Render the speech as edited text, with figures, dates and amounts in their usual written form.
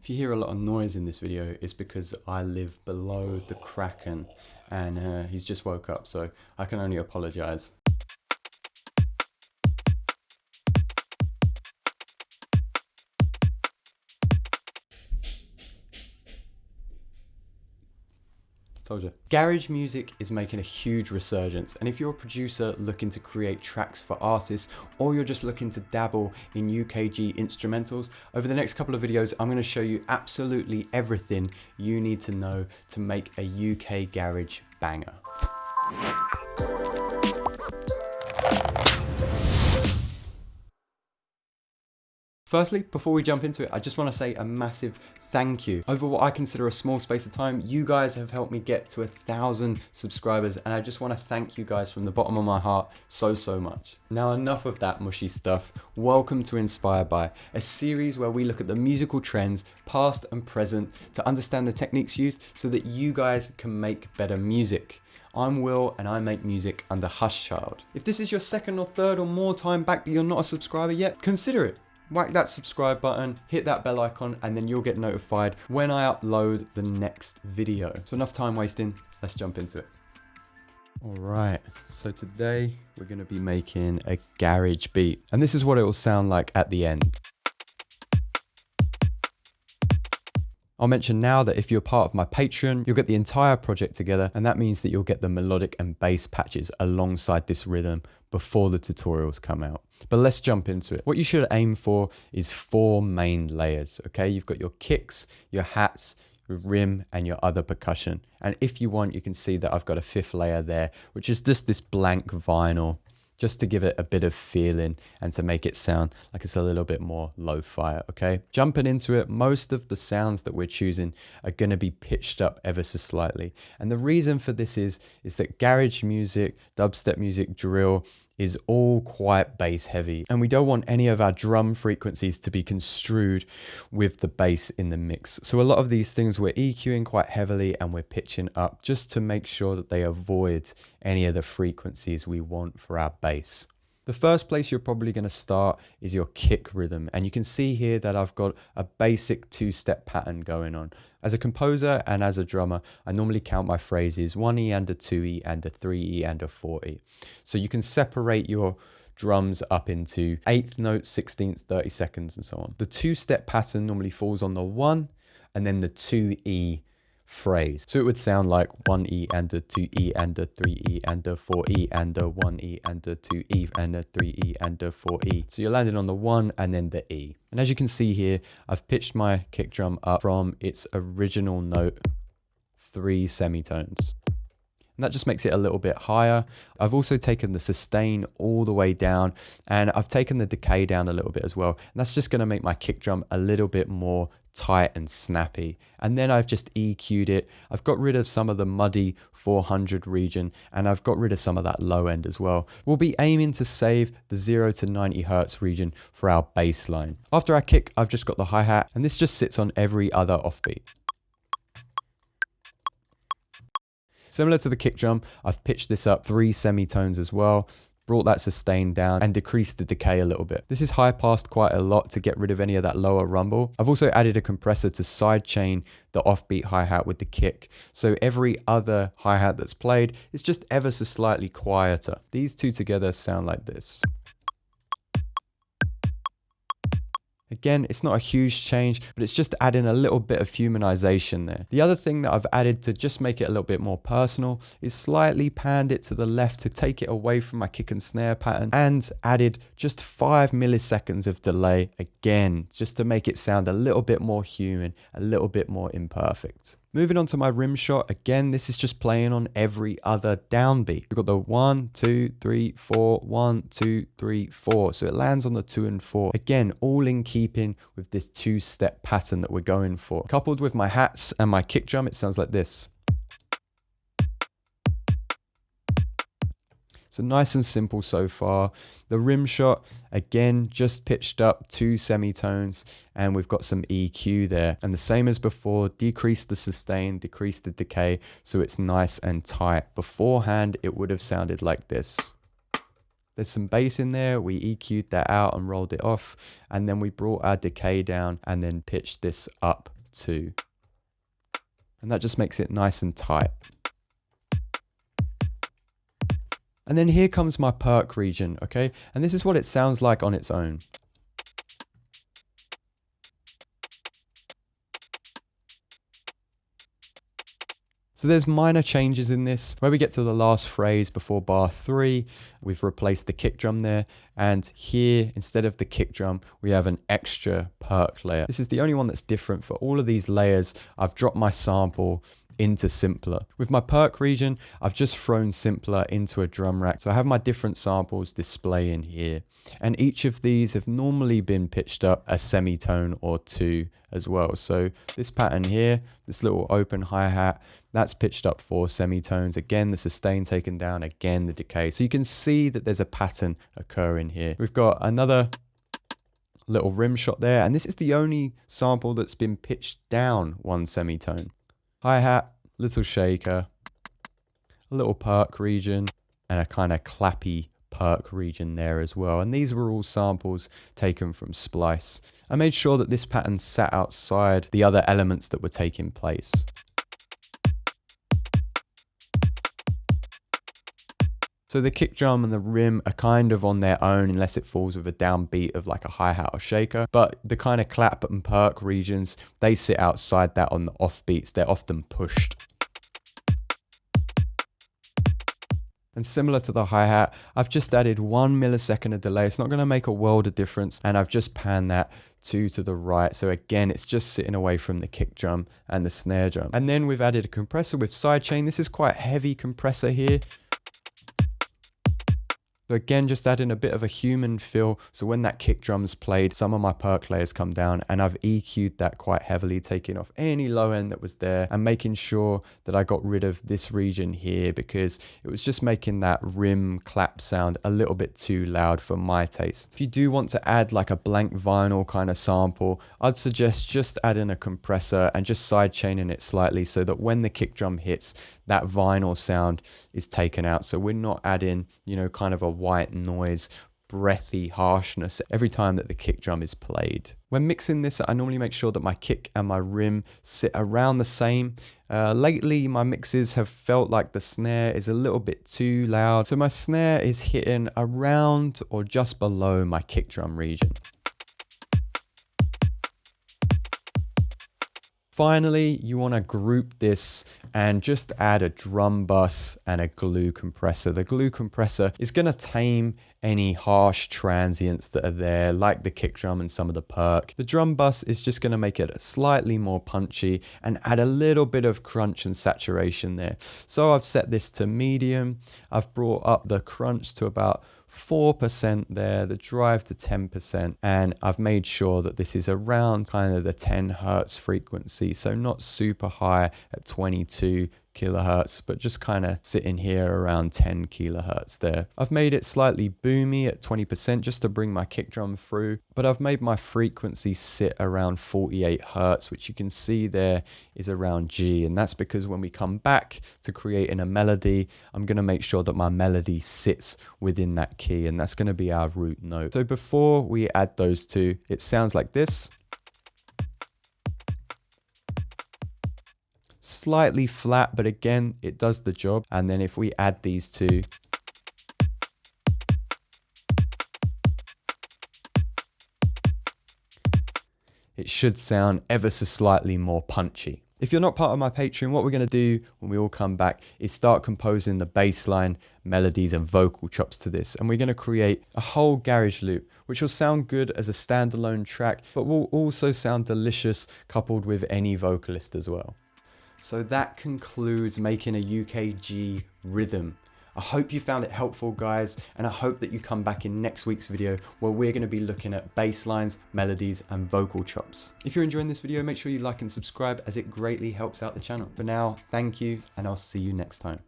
If you hear a lot of noise in this video, it's because I live below the Kraken and he's just woke up, so I can only apologize. Told you. Garage music is making a huge resurgence, and if you're a producer looking to create tracks for artists, or you're just looking to dabble in UKG instrumentals, over the next couple of videos I'm going to show you absolutely everything you need to know to make a UK garage banger. Firstly, before we jump into it, I just want to say a massive thank you. Over what I consider a small space of time, you guys have helped me get to 1,000 subscribers, and I just want to thank you guys from the bottom of my heart so much. Now enough of that mushy stuff. Welcome to Inspired By, a series where we look at the musical trends, past and present, to understand the techniques used so that you guys can make better music. I'm Will and I make music under Hushchild. If this is your second or third or more time back but you're not a subscriber yet, consider it. Whack that subscribe button, hit that bell icon, and then you'll get notified when I upload the next video. So enough time wasting, let's jump into it. All right, so today we're gonna be making a garage beat, and this is what it will sound like at the end. I'll mention now that if you're part of my Patreon, you'll get the entire project together, and that means that you'll get the melodic and bass patches alongside this rhythm before the tutorials come out. But let's jump into it. What you should aim for is 4 main layers, okay? You've got your kicks, your hats, your rim, and your other percussion. And if you want, you can see that I've got a 5th layer there, which is just this blank vinyl, just to give it a bit of feeling and to make it sound like it's a little bit more lo-fi, okay? Jumping into it, most of the sounds that we're choosing are gonna be pitched up ever so slightly. And the reason for this is that garage music, dubstep music, drill, is all quite bass heavy, and we don't want any of our drum frequencies to be construed with the bass in the mix. So a lot of these things we're EQing quite heavily and we're pitching up just to make sure that they avoid any of the frequencies we want for our bass. The first place you're probably going to start is your kick rhythm, and you can see here that I've got a basic 2-step pattern going on. As a composer and as a drummer, I normally count my phrases 1E and a 2E and a 3E and a 4E. So you can separate your drums up into 8th notes, 16th, 30-seconds and so on. The 2-step pattern normally falls on the 1 and then the 2E phrase. So it would sound like 1E and a 2E and a 3E and a 4E and a 1E and a 2E and a 3E and a 4E. So you're landing on the 1 and then the E. And as you can see here, I've pitched my kick drum up from its original note 3 semitones. And that just makes it a little bit higher. I've also taken the sustain all the way down, and I've taken the decay down a little bit as well. And that's just going to make my kick drum a little bit more tight and snappy. And then I've just EQ'd it. I've got rid of some of the muddy 400 region, and I've got rid of some of that low end as well. We'll be aiming to save the 0 to 90 hertz region for our bass line. After our kick, I've just got the hi-hat, and this just sits on every other offbeat. Similar to the kick drum, I've pitched this up 3 semitones as well, brought that sustain down and decreased the decay a little bit. This is high passed quite a lot to get rid of any of that lower rumble. I've also added a compressor to sidechain the offbeat hi-hat with the kick, so every other hi-hat that's played is just ever so slightly quieter. These two together sound like this. Again, it's not a huge change, but it's just adding a little bit of humanization there. The other thing that I've added to just make it a little bit more personal is slightly panned it to the left to take it away from my kick and snare pattern, and added just 5 milliseconds of delay again, just to make it sound a little bit more human, a little bit more imperfect. Moving on to my rim shot, again, this is just playing on every other downbeat. We've got the 1, 2, 3, 4, 1, 2, 3, 4. So it lands on the 2 and 4. Again, all in keeping with this 2-step pattern that we're going for. Coupled with my hats and my kick drum, it sounds like this. So nice and simple so far. The rim shot, again, just pitched up 2 semitones, and we've got some EQ there. And the same as before, decrease the sustain, decrease the decay, so it's nice and tight. Beforehand, it would have sounded like this. There's some bass in there. We EQ'd that out and rolled it off. And then we brought our decay down and then pitched this up too. And that just makes it nice and tight. And then here comes my perk region, okay? And this is what it sounds like on its own. So there's minor changes in this. Where we get to the last phrase before bar 3, we've replaced the kick drum there. And here, instead of the kick drum, we have an extra perk layer. This is the only one that's different. For all of these layers, I've dropped my sample into simpler. With my perk region, I've just thrown simpler into a drum rack. So I have my different samples display in here. And each of these have normally been pitched up a semitone or 2 as well. So this pattern here, this little open hi-hat, that's pitched up 4 semitones. Again, the sustain taken down, again, the decay. So you can see that there's a pattern occurring here. We've got another little rim shot there. And this is the only sample that's been pitched down 1 semitone. Hi-hat, little shaker, a little perk region, and a kind of clappy perk region there as well. And these were all samples taken from Splice. I made sure that this pattern sat outside the other elements that were taking place. So the kick drum and the rim are kind of on their own unless it falls with a downbeat of like a hi-hat or shaker. But the kind of clap and perk regions, they sit outside that on the offbeats. They're often pushed. And similar to the hi-hat, I've just added 1 millisecond of delay. It's not going to make a world of difference. And I've just panned that 2 to the right. So again, it's just sitting away from the kick drum and the snare drum. And then we've added a compressor with sidechain. This is quite a heavy compressor here. So again, just adding a bit of a human feel. So when that kick drum's played, some of my perk layers come down and I've EQ'd that quite heavily, taking off any low end that was there and making sure that I got rid of this region here because it was just making that rim clap sound a little bit too loud for my taste. If you do want to add like a blank vinyl kind of sample, I'd suggest just adding a compressor and just sidechaining it slightly so that when the kick drum hits, that vinyl sound is taken out. So we're not adding, you know, kind of a white noise, breathy harshness every time that the kick drum is played. When mixing this, I normally make sure that my kick and my rim sit around the same. Lately, my mixes have felt like the snare is a little bit too loud. So my snare is hitting around or just below my kick drum region. Finally, you want to group this and just add a drum bus and a glue compressor. The glue compressor is going to tame any harsh transients that are there, like the kick drum and some of the perk. The drum bus is just going to make it slightly more punchy and add a little bit of crunch and saturation there. So I've set this to medium. I've brought up the crunch to about 4% there, the drive to 10%, and I've made sure that this is around kind of the 10 hertz frequency, so not super high at 22 kilohertz, but just kind of sitting here around 10 kilohertz there. I've made it slightly boomy at 20% just to bring my kick drum through, but I've made my frequency sit around 48 hertz, which you can see there is around G, and that's because when we come back to creating a melody, I'm going to make sure that my melody sits within that key, and that's going to be our root note. So before we add those two, it sounds like this. Slightly flat, but again, it does the job. And then if we add these two, it should sound ever so slightly more punchy. If you're not part of my Patreon, what we're going to do when we all come back is start composing the bass line, melodies and vocal chops to this. And we're going to create a whole garage loop, which will sound good as a standalone track, but will also sound delicious coupled with any vocalist as well. So that concludes making a UKG rhythm. I hope you found it helpful, guys, and I hope that you come back in next week's video where we're going to be looking at bass lines, melodies and vocal chops. If you're enjoying this video, make sure you like and subscribe as it greatly helps out the channel. For now, thank you, and I'll see you next time.